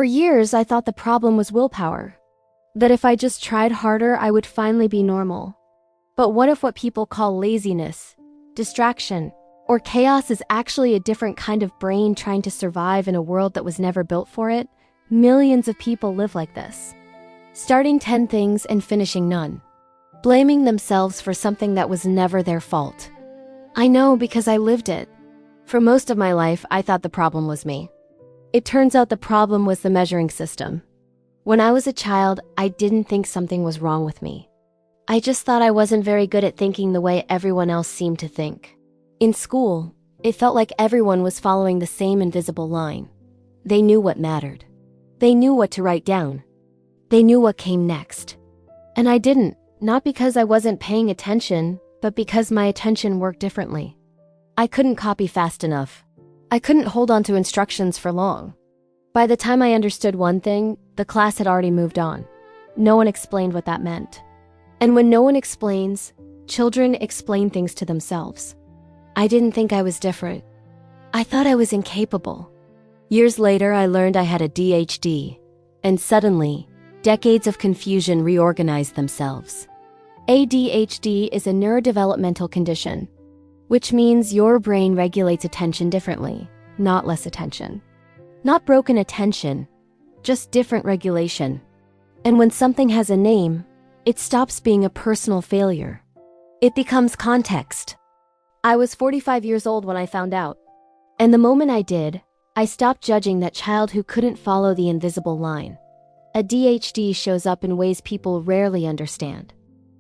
For years, I thought the problem was willpower. That if I just tried harder, I would finally be normal. But what if what people call laziness, distraction, or chaos is actually a different kind of brain trying to survive in a world that was never built for it? Millions of people live like this. Starting 10 things and finishing none. Blaming themselves for something that was never their fault. I know because I lived it. For most of my life, I thought the problem was me. It turns out the problem was the measuring system. When I was a child, I didn't think something was wrong with me. I just thought I wasn't very good at thinking the way everyone else seemed to think. In school, it felt like everyone was following the same invisible line. They knew what mattered. They knew what to write down. They knew what came next. And I didn't, not because I wasn't paying attention, but because my attention worked differently. I couldn't copy fast enough. I couldn't hold on to instructions for long. By the time I understood one thing, the class had already moved on. No one explained what that meant. And when no one explains, children explain things to themselves. I didn't think I was different. I thought I was incapable. Years later, I learned I had ADHD, and suddenly, decades of confusion reorganized themselves. ADHD is a neurodevelopmental condition, which means your brain regulates attention differently, not less attention. Not broken attention, just different regulation. And when something has a name, it stops being a personal failure. It becomes context. I was 45 years old when I found out. And the moment I did, I stopped judging that child who couldn't follow the invisible line. ADHD shows up in ways people rarely understand.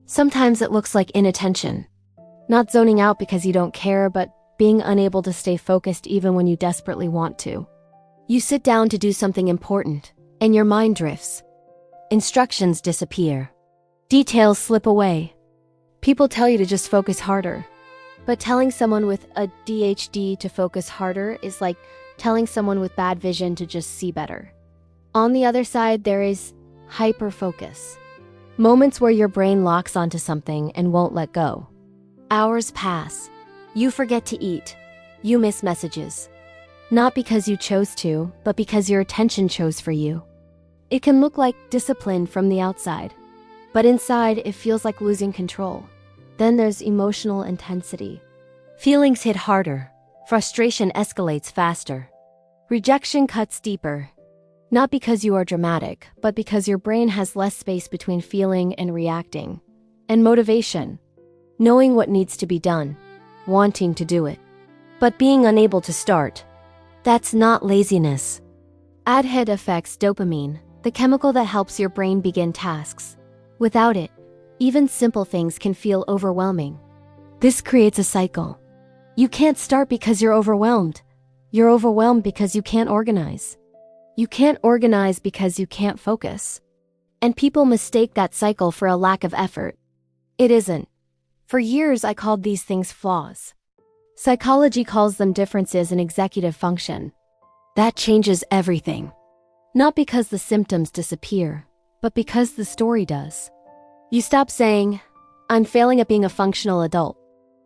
Sometimes it looks like inattention. Not zoning out because you don't care, but being unable to stay focused even when you desperately want to. You sit down to do something important, and your mind drifts. Instructions disappear. Details slip away. People tell you to just focus harder. But telling someone with ADHD to focus harder is like telling someone with bad vision to just see better. On the other side, there is hyperfocus. Moments where your brain locks onto something and won't let go. Hours pass. You forget to eat. You miss messages. Not because you chose to, but because your attention chose for you. It can look like discipline from the outside, but inside it feels like losing control. Then there's emotional intensity. Feelings hit harder. Frustration escalates faster. Rejection cuts deeper. Not because you are dramatic, but because your brain has less space between feeling and reacting. And motivation. Knowing what needs to be done. Wanting to do it. But being unable to start. That's not laziness. ADHD affects dopamine, the chemical that helps your brain begin tasks. Without it, even simple things can feel overwhelming. This creates a cycle. You can't start because you're overwhelmed. You're overwhelmed because you can't organize. You can't organize because you can't focus. And people mistake that cycle for a lack of effort. It isn't. For years, I called these things flaws. Psychology calls them differences in executive function. That changes everything. Not because the symptoms disappear, but because the story does. You stop saying, "I'm failing at being a functional adult,"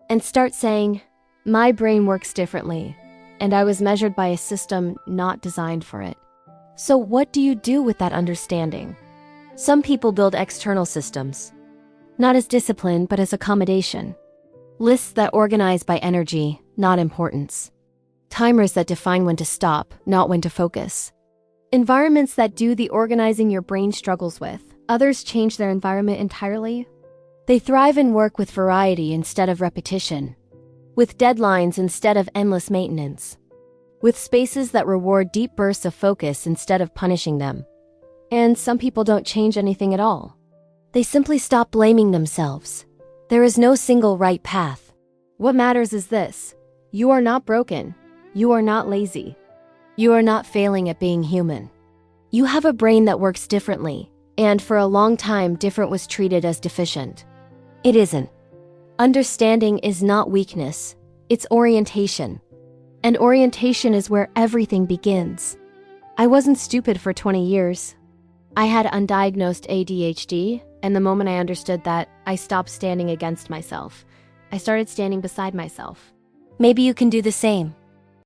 and start saying, "My brain works differently, and I was measured by a system not designed for it." So what do you do with that understanding? Some people build external systems, not as discipline, but as accommodation. Lists that organize by energy, not importance. Timers that define when to stop, not when to focus. Environments that do the organizing your brain struggles with. Others change their environment entirely. They thrive and work with variety instead of repetition. With deadlines instead of endless maintenance. With spaces that reward deep bursts of focus instead of punishing them. And some people don't change anything at all. They simply stop blaming themselves. There is no single right path. What matters is this: you are not broken. You are not lazy. You are not failing at being human. You have a brain that works differently, and for a long time, different was treated as deficient. It isn't. Understanding is not weakness, it's orientation. And orientation is where everything begins. I wasn't stupid for 20 years. I had undiagnosed ADHD, and the moment I understood that, I stopped standing against myself. I started standing beside myself. Maybe you can do the same.